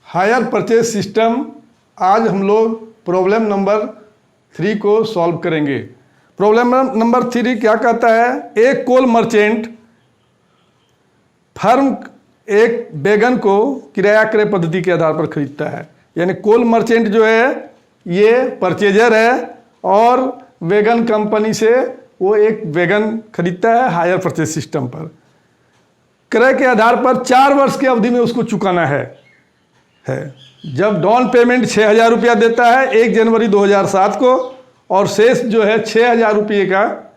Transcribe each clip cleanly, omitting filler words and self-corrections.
Higher purchase system. आज हम लोग प्रॉब्लम नंबर 3 को सॉल्व करेंगे। प्रॉब्लम नंबर 3 क्या कहता है? एक कोल मर्चेंट फर्म एक वैगन को किराया क्रय पद्धति के आधार पर खरीदता है। यानी कोल मर्चेंट जो है ये परचेजर है और वैगन कंपनी से वो एक वैगन खरीदता है हायर परचेज सिस्टम पर। क्रय के आधार पर 4 वर्ष की अवधि में उसको चुकाना है। जब डाउन पेमेंट 6,000 रुपया देता है 1 जनवरी 2007 को, और शेष जो है 6,000 रुपये का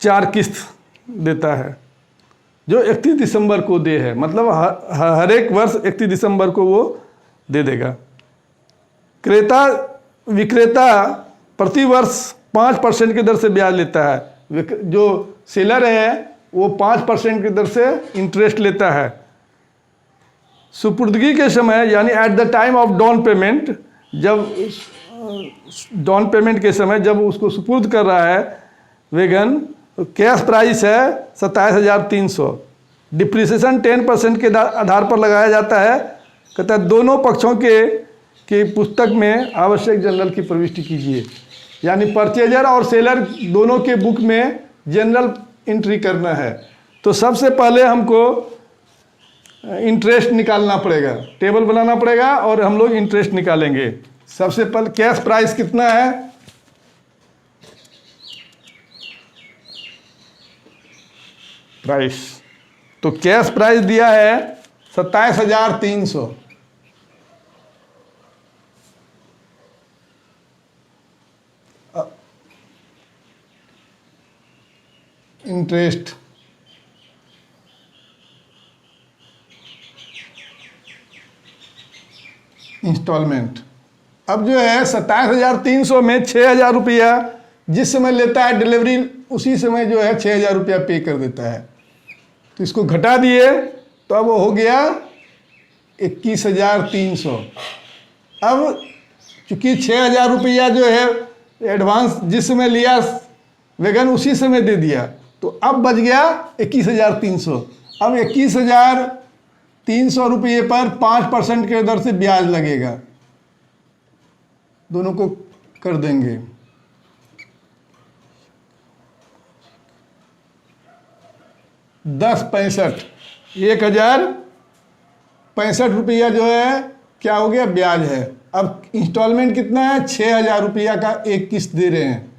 4 किस्त देता है जो 31 दिसंबर को दे है। मतलब हर एक वर्ष 31 दिसंबर को वो दे देगा। क्रेता विक्रेता प्रति वर्ष 5% की दर से ब्याज लेता है। जो सेलर है वो 5% की दर से इंटरेस्ट लेता है। सुपुर्दगी के समय यानी at the time of down payment, जब डाउन पेमेंट के समय जब उसको सुपुर्द कर रहा है वैगन, कैश प्राइस है 27,300। डिप्रिसिएशन 10% के आधार पर लगाया जाता है। कहता है दोनों पक्षों के पुस्तक में आवश्यक जनरल की प्रविष्टि कीजिए। यानी परचेजर और सेलर दोनों के बुक में जनरल एंट्री करना है। तो सबसे पहले हमको इंटरेस्ट निकालना पड़ेगा, टेबल बनाना पड़ेगा और हम लोग इंटरेस्ट निकालेंगे। सबसे पहले कैश प्राइस कितना है? प्राइस तो कैश प्राइस दिया है 27,300। Interest instalment. अब जो है 27,300 में 6,000 रुपया जिस समय लेता है डिलीवरी, उसी समय जो है 6,000 रुपया पे कर देता है। तो इसको घटा दिए तो अब हो गया 21,300। अब चूंकि 6,000 रुपया जो है एडवांस जिस समय लिया वैगन उसी समय दे दिया, तो अब बच गया 21,300। अब 21,300 रुपये पर 5% के दर से ब्याज लगेगा। दोनों को कर देंगे। दस 1,065 रुपया जो है क्या हो गया? ब्याज है। अब इंस्टॉलमेंट कितना है? 6,000 रुपया का एक किस्त दे रहे हैं,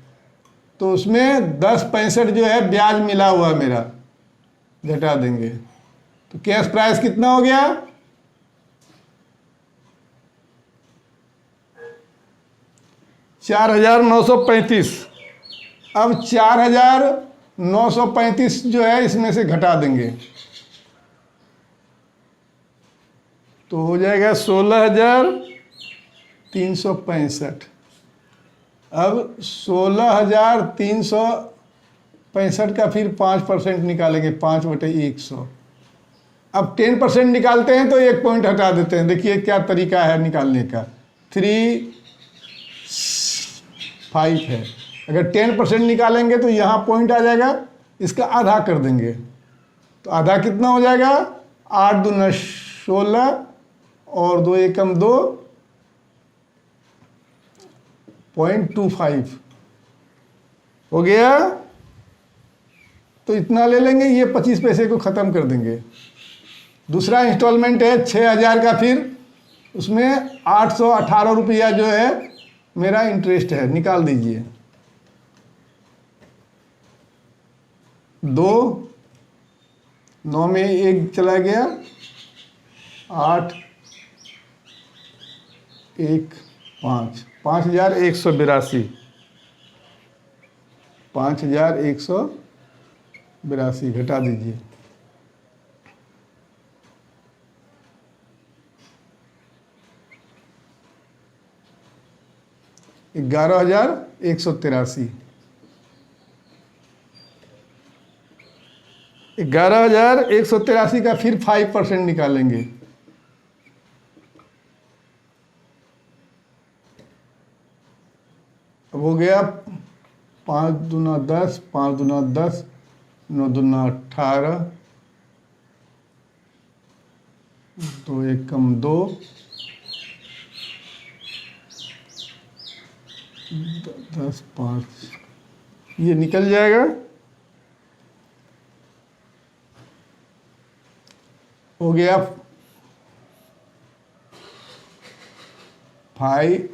तो उसमें 10,65 जो है ब्याज मिला हुआ मेरा, घटा देंगे। तो कैश प्राइस कितना हो गया? 4,935। अब 4,935 जो है इसमें से घटा देंगे तो हो जाएगा 16,365। अब 16,365 का फिर 5% निकालेंगे, 5/100। अब 10% निकालते हैं तो 1 पॉइंट हटा देते हैं। देखिए क्या तरीका है निकालने का। 3,5 है। अगर 10% निकालेंगे तो यहाँ पॉइंट आ जाएगा, इसका आधा कर देंगे तो आधा कितना हो जाएगा? 8 दूना 16 और 2 एकम 2, 0.25 हो गया। तो इतना ले लेंगे, ये 25 पैसे को ख़त्म कर देंगे। दूसरा इंस्टॉलमेंट है 6,000 का, फिर उसमें 818 रुपया जो है मेरा इंटरेस्ट है, निकाल दीजिए। 2 9 में 1 चला गया, 8 1 5, 5,182, 5,182 घटा दीजिए। ग्यारह 11,183, 11,183 का फिर 5% निकालेंगे। अब हो गया 5 दूना 10, 5 दूना 10, 9 दूना 18, दो एक कम दो, 10 5, ये निकल जाएगा। हो गया 5।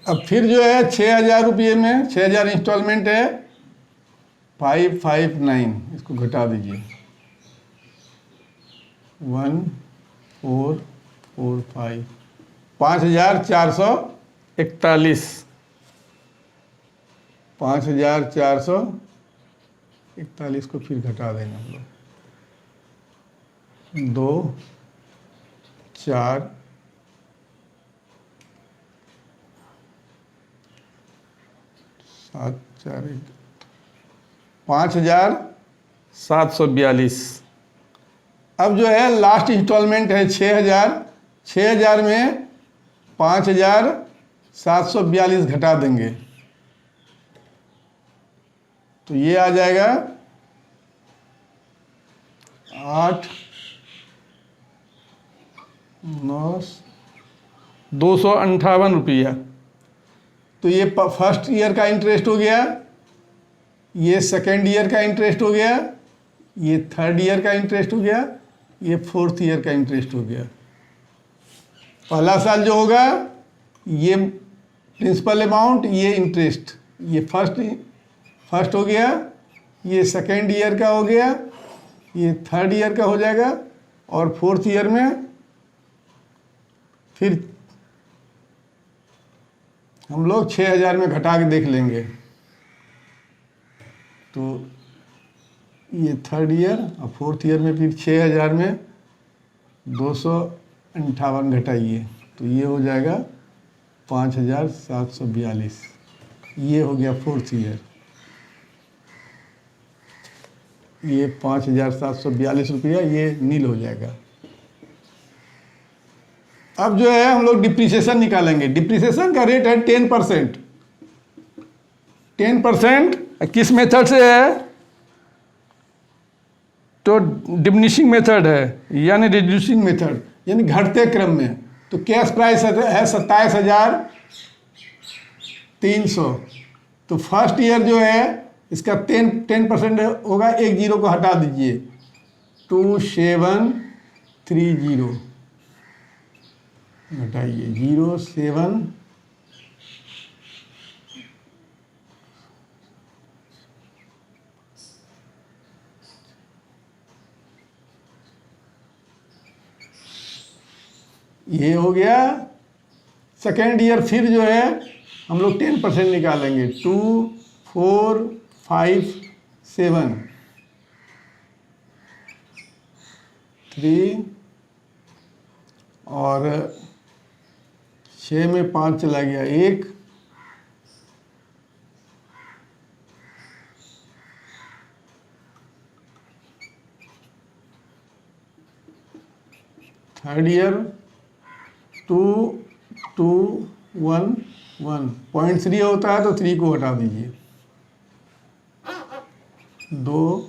अब फिर जो है 6,000 रुपये में 6,000 इंस्टॉलमेंट है, 559, इसको घटा दीजिए, 1445, 5,441, 5,441 को फिर घटा देना हम लोग, 2 4 7 4 1, 5,742। अब जो है लास्ट इंस्टॉलमेंट है 6,000, 6,000 में 5,742 घटा देंगे तो ये आ जाएगा 8 9 258 रुपया। तो ये फर्स्ट ईयर का इंटरेस्ट हो गया, ये सेकेंड ईयर का इंटरेस्ट हो गया, ये थर्ड ईयर का इंटरेस्ट हो गया, ये फोर्थ ईयर का इंटरेस्ट हो गया। पहला साल जो होगा ये प्रिंसिपल अमाउंट, ये इंटरेस्ट, ये फर्स्ट हो गया, ये सेकेंड ईयर का हो गया, ये थर्ड ईयर का हो जाएगा, और फोर्थ ईयर में फिर हम लोग 6,000 में घटा के देख लेंगे। तो ये थर्ड ईयर और फोर्थ ईयर में फिर 6,000 में 258 घटाइए तो ये हो जाएगा 5,742। ये हो गया फोर्थ ईयर, ये 5,742 रुपया ये नील हो जाएगा। अब जो है हम लोग डिप्रिसिएशन निकालेंगे। डिप्रिसिएशन का रेट है 10%। 10% किस मेथड से है? तो डिमिनिशिंग मेथड है, यानी रिड्यूसिंग मेथड, यानी घटते क्रम में। तो कैश प्राइस है 27,300। तो फर्स्ट ईयर जो है इसका 10% होगा, एक जीरो को हटा दीजिए, 2730 घटाइए 07, ये हो गया सेकेंड ईयर। फिर जो है हम लोग 10% निकालेंगे, 2457, 3 और 6 में 5 चला गया, 1, थर्ड ईयर 2211, 0.3 होता है तो 3 को हटा दीजिए, 2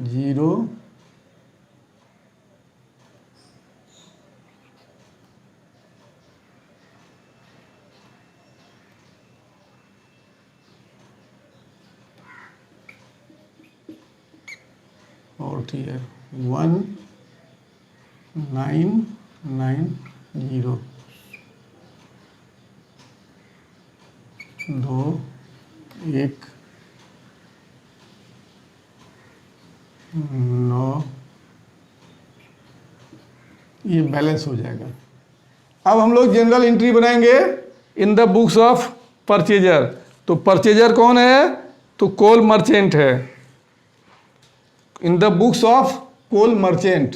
0 फोर्थ ईयर 1990, 2 1 9, ये बैलेंस हो जाएगा। अब हम लोग जनरल एंट्री बनाएंगे in the books of purchaser. तो परचेजर कौन है? तो कोल मर्चेंट है, in the books of coal merchant.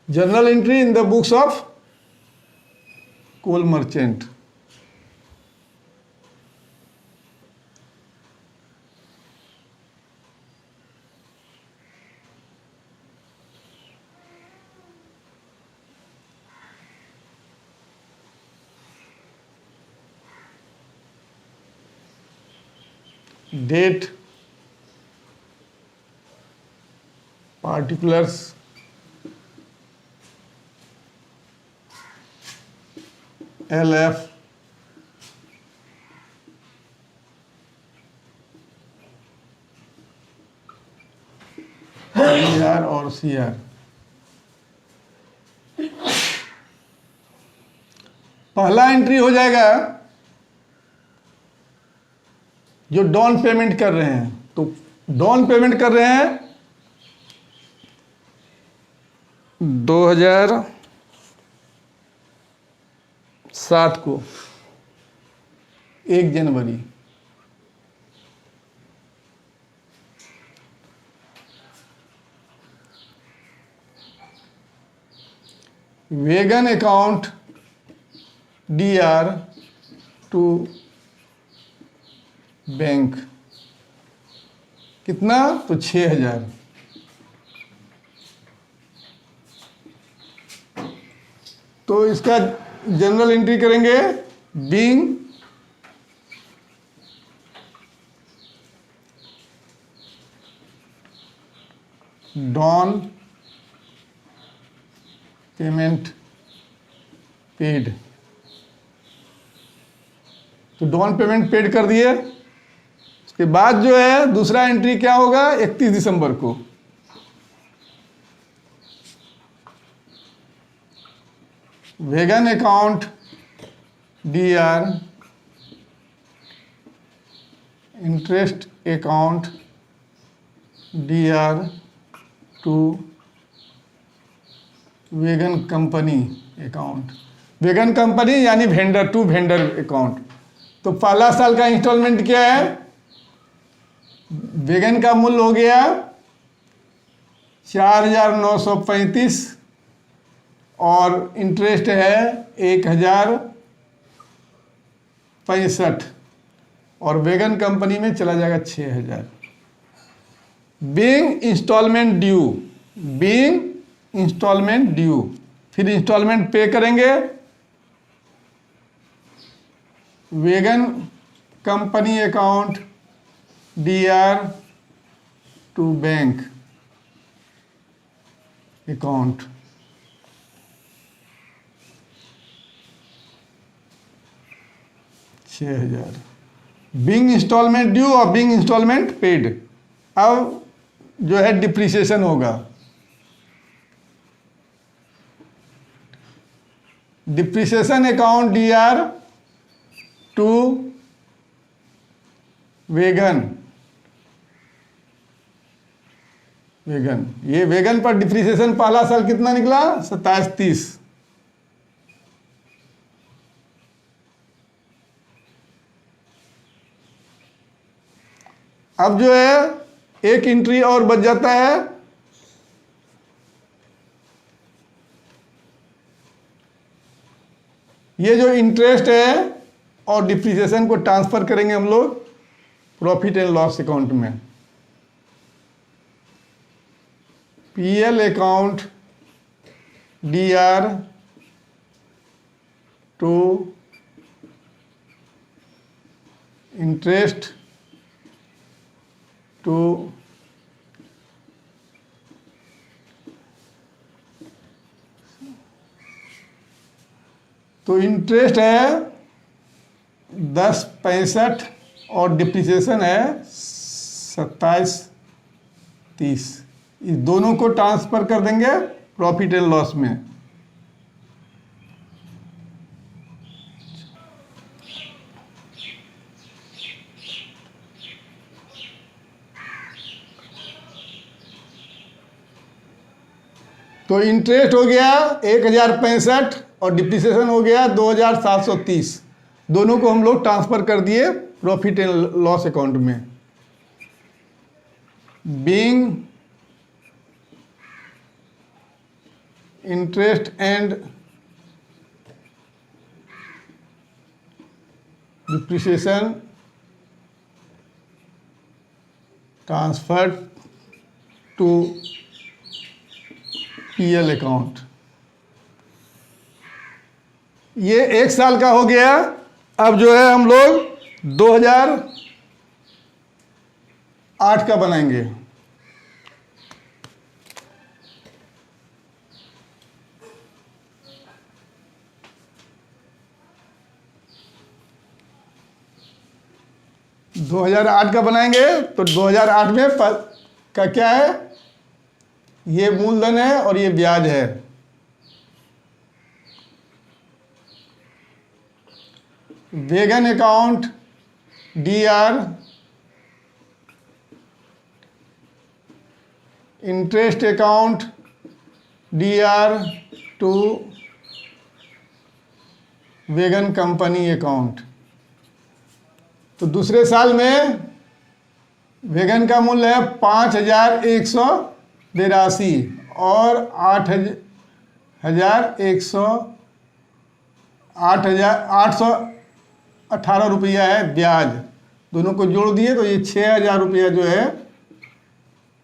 Journal entry in the books of coal merchant. Date, particulars, LF, CR और CR। पहला एंट्री हो जाएगा जो डाउन पेमेंट कर रहे हैं, तो डाउन पेमेंट कर रहे हैं 2007 को 1 जनवरी। Wagon account DR to bank कितना, तो 6000। तो इसका जनरल एंट्री करेंगे बीइंग डाउन पेमेंट पेड। तो डाउन पेमेंट पेड कर दिए। उसके बाद जो है दूसरा एंट्री क्या होगा, 31 दिसंबर को wagon account DR interest account DR to wagon company account. Wagon company यानी वेंडर टू वेंडर अकाउंट। तो पहला साल का इंस्टॉलमेंट क्या है, वेगन का मूल्य हो गया 4935 और इंटरेस्ट है 1065 और वेगन कंपनी में चला जाएगा 6000। Being instalment due, being instalment due, फिर इंस्टॉलमेंट पे करेंगे wagon company account DR to bank account. $6000 being instalment due और बीइंग इंस्टॉलमेंट पेड। अब जो है डिप्रिसिएशन होगा। Depreciation account DR to wagon. Wagon, ये वेगन पर डिप्रिसिएशन पहला साल कितना निकला, 2730। अब जो है एक एंट्री और बच जाता है, ये जो इंटरेस्ट है और डिप्रिसिएशन को ट्रांसफर करेंगे हम लोग प्रॉफिट एंड लॉस अकाउंट में। PL account DR to interest to तो इंटरेस्ट है 1065 और डिप्रिसिएशन है 2730। इस दोनों को ट्रांसफर कर देंगे प्रॉफिट एंड लॉस में। तो इंटरेस्ट हो गया 1065 और डिप्रिसिएशन हो गया 2730। दोनों को हम लोग ट्रांसफर कर दिए प्रॉफिट एंड लॉस अकाउंट में। Being interest and depreciation transfer to PL account. ये 1 साल का हो गया। अब जो है हम लोग 2008 का बनाएंगे। दो 2008 का बनाएंगे तो 2008 में का क्या है, ये मूलधन है और ये ब्याज है। Wagon account DR, interest account DR to wagon company account. तो दूसरे साल में वेगन का मूल्य है 5,182 और 8,818 रुपया है ब्याज। दोनों को जोड़ दिए तो ये 6,000 रुपया जो है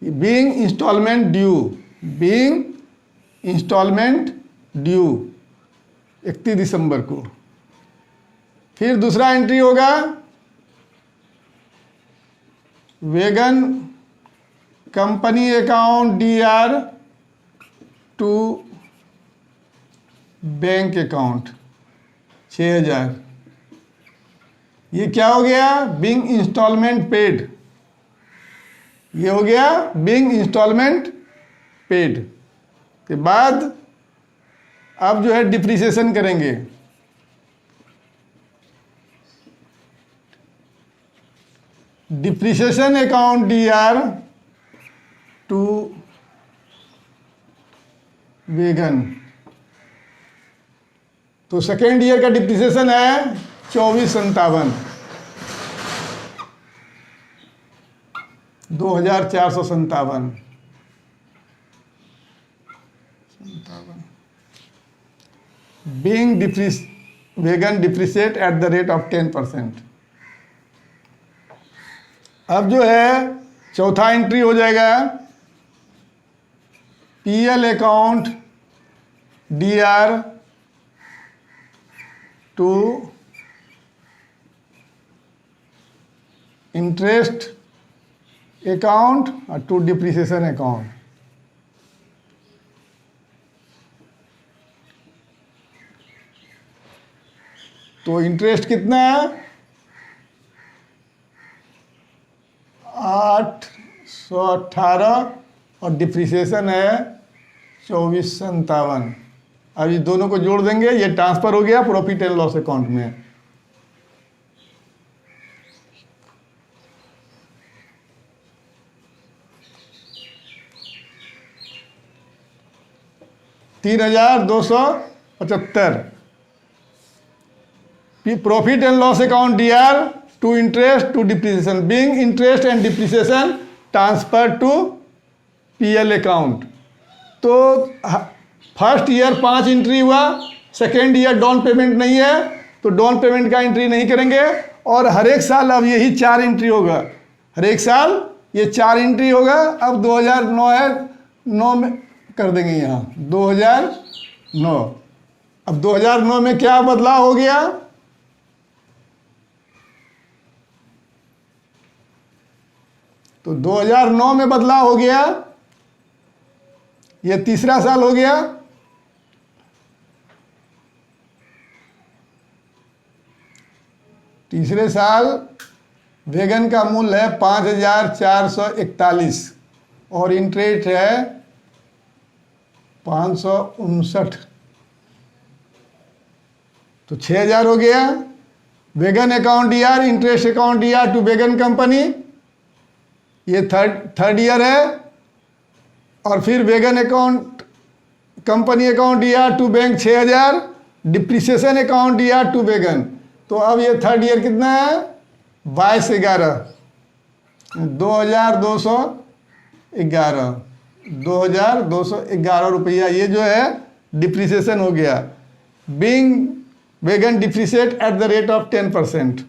बीइंग इंस्टॉलमेंट ड्यू 31 दिसंबर को। फिर दूसरा एंट्री होगा wagon company account DR to bank account 6,000। ये क्या हो गया, बीइंग इंस्टॉलमेंट पेड। ये हो गया बीइंग इंस्टॉलमेंट पेड के बाद अब जो है डिप्रिसिएशन करेंगे। Depreciation account DR to wagon. तो सेकेंड ईयर का डिप्रिसिएशन है 2457 2,457 being wagon depreciate at the rate of 10%। अब जो है चौथा एंट्री हो जाएगा PL account DR to interest account और टू डिप्रिसिएशन अकाउंट। तो इंटरेस्ट कितना है 818 और डिप्रिसिएशन है 2457। अब ये दोनों को जोड़ देंगे, ये ट्रांसफर हो गया प्रॉफिट एंड लॉस अकाउंट में। $3,275 profit and loss account DR to interest to depreciation being interest and depreciation transfer to PL account. तो फर्स्ट ईयर 5 एंट्री हुआ, सेकेंड ईयर डाउन पेमेंट नहीं है तो डाउन पेमेंट का entry नहीं करेंगे और हर एक साल अब यही 4 एंट्री होगा। हर एक साल ये 4 एंट्री होगा। अब 2009 है, 9 में कर देंगे यहाँ 2009। अब 2009 में क्या बदलाव हो गया, तो 2009 में बदलाव हो गया। ये तीसरा साल हो गया। तीसरे साल वेगन का मूल्य है 5,441 और इंटरेस्ट है 559। तो 6,000 हो गया। Wagon account DR interest account DR to wagon company, ये थर्ड ईयर है। और फिर wagon account company account DR to bank 6,000, depreciation account DR to wagon. तो अब ये थर्ड ईयर कितना है 22/11 2211 2211 रुपया ये जो है डिप्रिसिएशन हो गया, being wagon depreciate at the rate of 10%।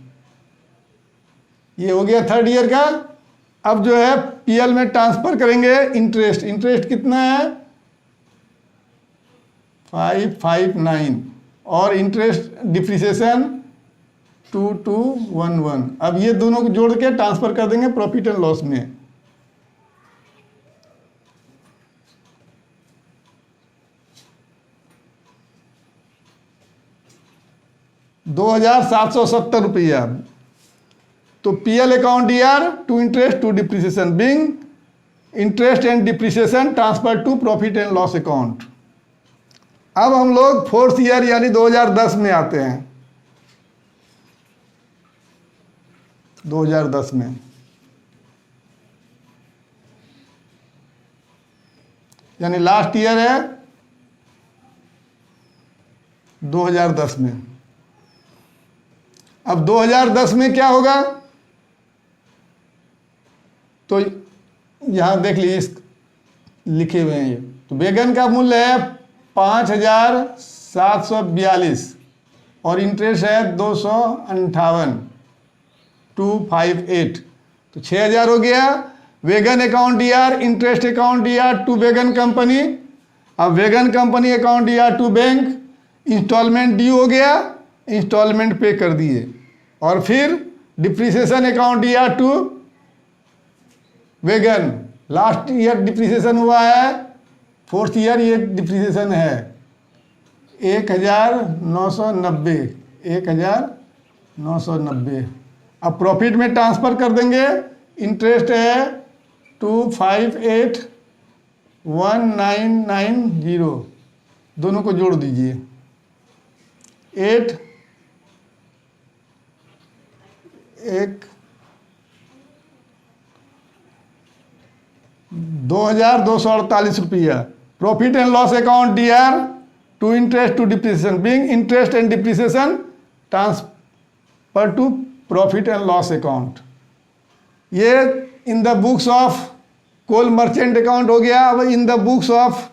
ये हो गया थर्ड ईयर का। अब जो है पीएल में ट्रांसफर करेंगे इंटरेस्ट। इंटरेस्ट कितना है 559 और इंटरेस्ट डिप्रिसिएशन 2211। अब ये दोनों को जोड़ के ट्रांसफर कर देंगे प्रॉफिट एंड लॉस में। ₹2,770। तो PL account ER to interest to depreciation, being interest and depreciation transfer to profit and loss account. अब हम लोग फोर्थ ईयर यानी 2010 में आते हैं। 2010 में यानी लास्ट ईयर है 2010 में। अब 2010 में क्या होगा, तो यहां देख लीजिए लिखे हुए हैं ये। तो बैगन का मूल्य है 5,742 और इंटरेस्ट है 258,258। तो 6,000 हो गया। Wagon account ER interest account ER to wagon company. अब wagon company account ER to bank. Instalment due हो गया, इंस्टॉलमेंट पे कर दिए। और फिर depreciation account ER to wagon. Last year depreciation हुआ है, फोर्थ ईयर ये डिप्रिसिएशन है 1,990। 1,990। अब प्रॉफिट में ट्रांसफर कर देंगे। इंटरेस्ट है 258,1990। दोनों को जोड़ दीजिए 8 1 ₹2,248। Profit and loss account DR to interest to depreciation, being interest and depreciation transfer to profit and loss account. ये in the books of coal merchant account हो गया। अब इन द बुक्स ऑफ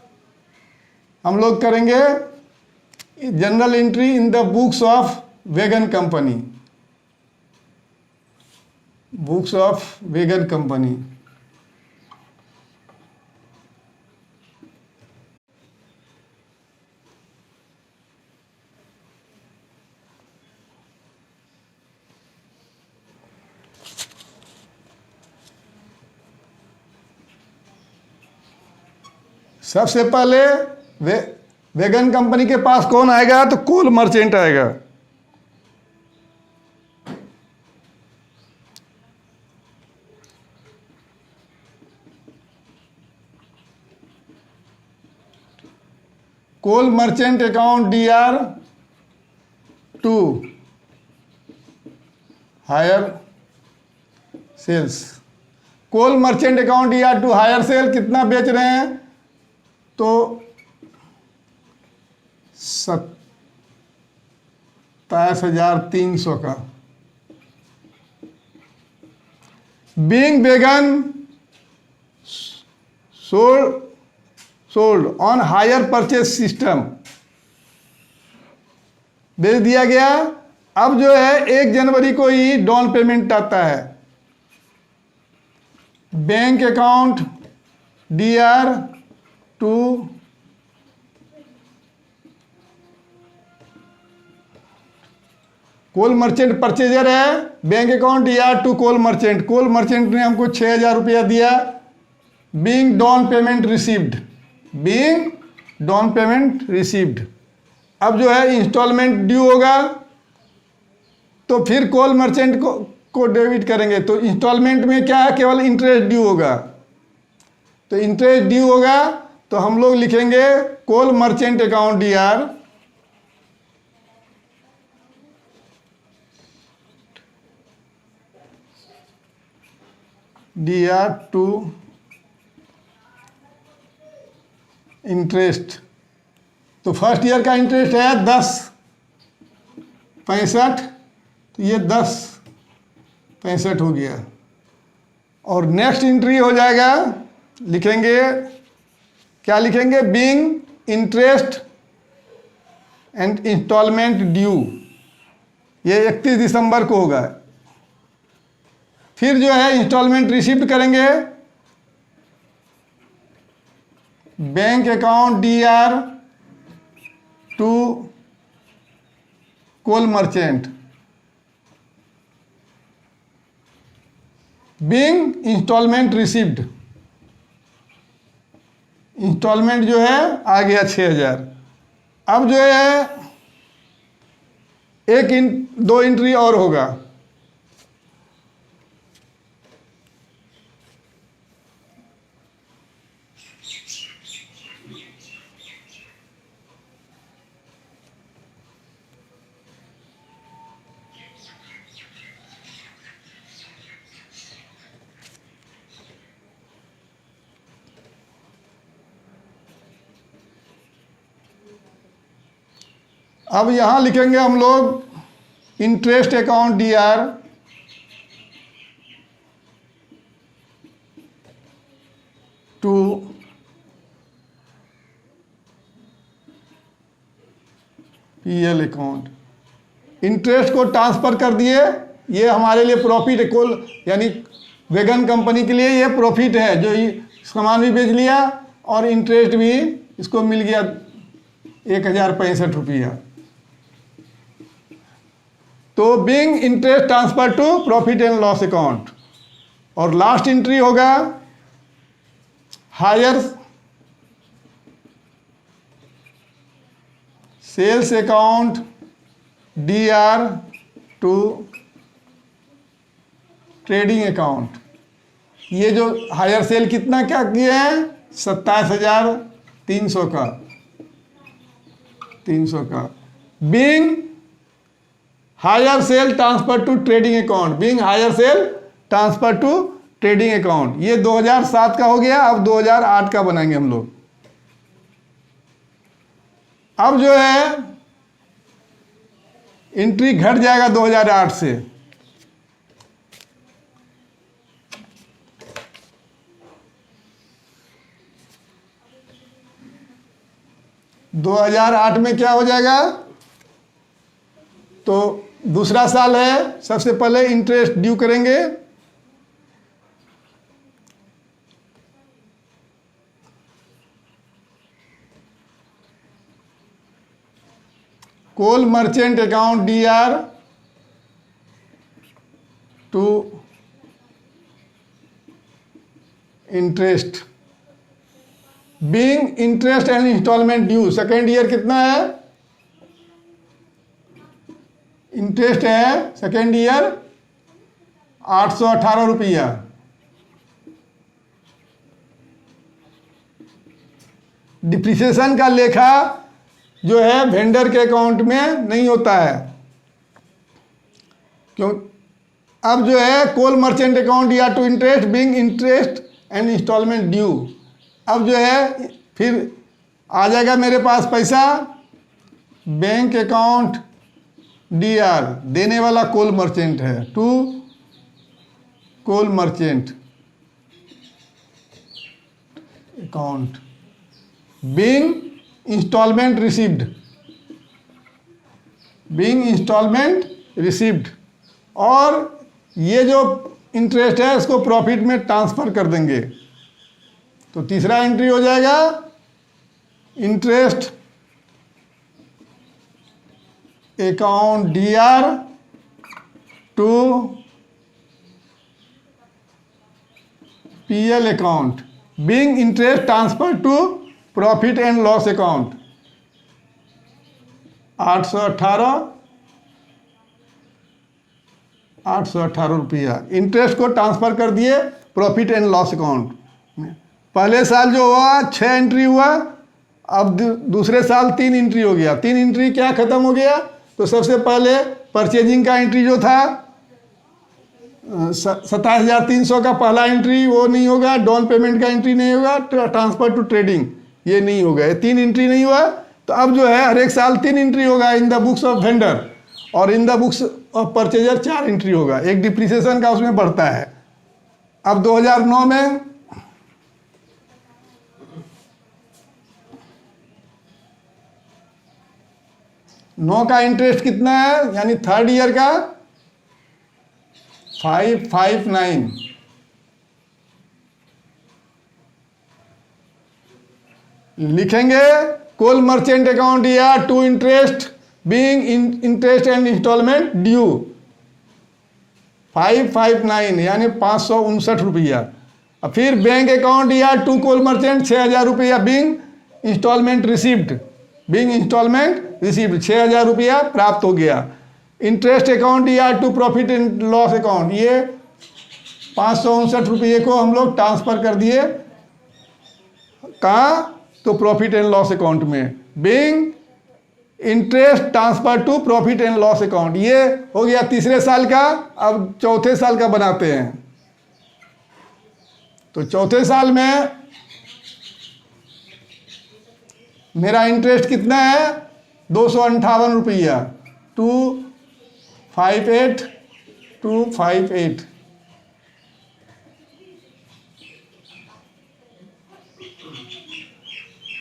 हम लोग करेंगे general entry in the books of wagon company. Books of wagon company. सबसे पहले wagon company के पास कौन आएगा, तो कोल मर्चेंट आएगा। Coal merchant account DR to hire sales. Coal merchant account DR to hire sale कितना बेच रहे हैं, तो 27,300 का। Being wagon sold on hire purchase system बेच दिया गया। अब जो है 1 जनवरी को ही डाउन पेमेंट आता है। Bank account DR to coal merchant purchaser है। Bank account DR to coal merchant. Coal merchant ने हमको 6,000 दिया। Being down payment received. Being down payment received. अब जो है इंस्टॉलमेंट ड्यू होगा, तो फिर कोल मर्चेंट को डेबिट करेंगे। तो इंस्टॉलमेंट में क्या है, केवल इंटरेस्ट ड्यू होगा। तो इंटरेस्ट ड्यू होगा तो हम लोग लिखेंगे coal merchant account DR to interest. तो फर्स्ट ईयर का इंटरेस्ट है 10.65। तो ये 10.65 हो गया। और नेक्स्ट एंट्री हो जाएगा, लिखेंगे क्या लिखेंगे, being interest and instalment due, ये 31 दिसंबर को होगा। फिर जो है इंस्टॉलमेंट रिसीव्ड करेंगे, bank account DR to coal merchant, being instalment received, instalment जो है आ गया 6000। अब जो है दो एंट्री और होगा। अब यहां लिखेंगे हम लोग interest account DR to PL account. Interest को ट्रांसफर कर दिए, ये हमारे लिए प्रॉफिट है, कुल यानी वेगन कंपनी के लिए ये प्रॉफिट है, जो सामान भी बेच लिया और इंटरेस्ट भी इसको मिल गया 1065 रुपया। तो being interest transfer to profit and loss account. और लास्ट एंट्री होगा hire sales account DR to trading account. ये जो हायर सेल कितना क्या किए हैं, 27,300 का, 300 का। Being hire sale transfer to trading account, being hire sale transfer to trading account, ये 2007 का हो गया। अब 2008 का बनाएंगे हम लोग। अब जो है एंट्री घट जाएगा 2008 से, दो 2008 में क्या हो जाएगा, तो दूसरा साल है, सबसे पहले इंटरेस्ट ड्यू करेंगे। Coal merchant account DR to interest, being interest and instalment due. Second year कितना है, इंटरेस्ट है सेकेंड ईयर 818 रुपया। डिप्रिसिएशन का लेखा जो है वेंडर के अकाउंट में नहीं होता है, क्यों। अब जो है coal merchant account DR to interest, being interest and instalment due. अब जो है फिर आ जाएगा मेरे पास पैसा, बैंक अकाउंट DR, देने वाला कोल मर्चेंट है, to coal merchant account, being instalment received, being instalment received. और ये जो इंटरेस्ट है इसको प्रॉफिट में ट्रांसफर कर देंगे। तो तीसरा एंट्री हो जाएगा interest account DR to PL account, being interest transfer to profit and loss account, 818 रुपया इंटरेस्ट को ट्रांसफर कर दिए प्रॉफिट एंड लॉस अकाउंट में। पहले साल जो हुआ 6 एंट्री हुआ, अब दूसरे साल 3 एंट्री हो गया। 3 एंट्री क्या खत्म हो गया, तो सबसे पहले परचेजिंग का एंट्री जो था 27,300 का पहला एंट्री वो नहीं होगा, डाउन पेमेंट का एंट्री नहीं होगा, ट्रांसफर टू ट्रेडिंग ये नहीं होगा, ये 3 एंट्री नहीं हुआ। तो अब जो है हर एक साल 3 एंट्री होगा in the books of vendor, और in the books of purchaser 4 entry होगा, एक डिप्रिसिएशन का उसमें बढ़ता है। अब 2009 में 9 का इंटरेस्ट कितना है, यानी थर्ड ईयर का 559। लिखेंगे कोल मर्चेंट अकाउंट या to interest being interest and instalment due 559 यानी 559 रुपया। और फिर बैंक अकाउंट या टू कोल मर्चेंट 6000 रुपया बीइंग इंस्टॉलमेंट रिसीव्ड 6000 रुपया प्राप्त हो गया। इंटरेस्ट अकाउंट या to profit and loss account, ये 559 रुपये को हम लोग ट्रांसफर कर दिए कहाँ, तो प्रॉफिट एंड लॉस अकाउंट में। Being interest transfer to profit and loss account, ये हो गया तीसरे साल का। अब चौथे साल का बनाते हैं। तो चौथे साल में मेरा इंटरेस्ट कितना है, 258 रुपया 258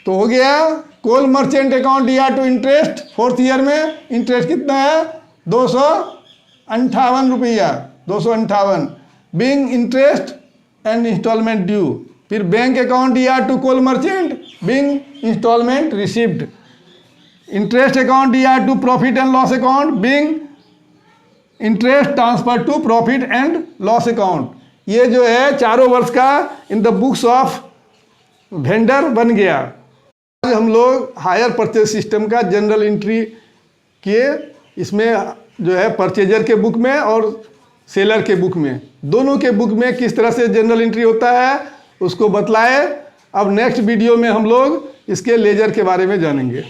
तो हो गया कोल मर्चेंट अकाउंट या टू इंटरेस्ट। फोर्थ ईयर में इंटरेस्ट कितना है, 258 रुपया 258 being interest and instalment due. फिर बैंक अकाउंट या to coal merchant being instalment received. Interest account या to profit and loss account being interest transfer to profit and loss account. ये जो है चारों वर्ष का in the books of vendor बन गया। आज हम लोग हायर परचेज सिस्टम का जनरल एंट्री किए। इसमें जो है परचेजर के बुक में और सेलर के बुक में, दोनों के बुक में किस तरह से जनरल एंट्री होता है उसको बतलाए। अब नेक्स्ट वीडियो में हम लोग इसके लेजर के बारे में जानेंगे।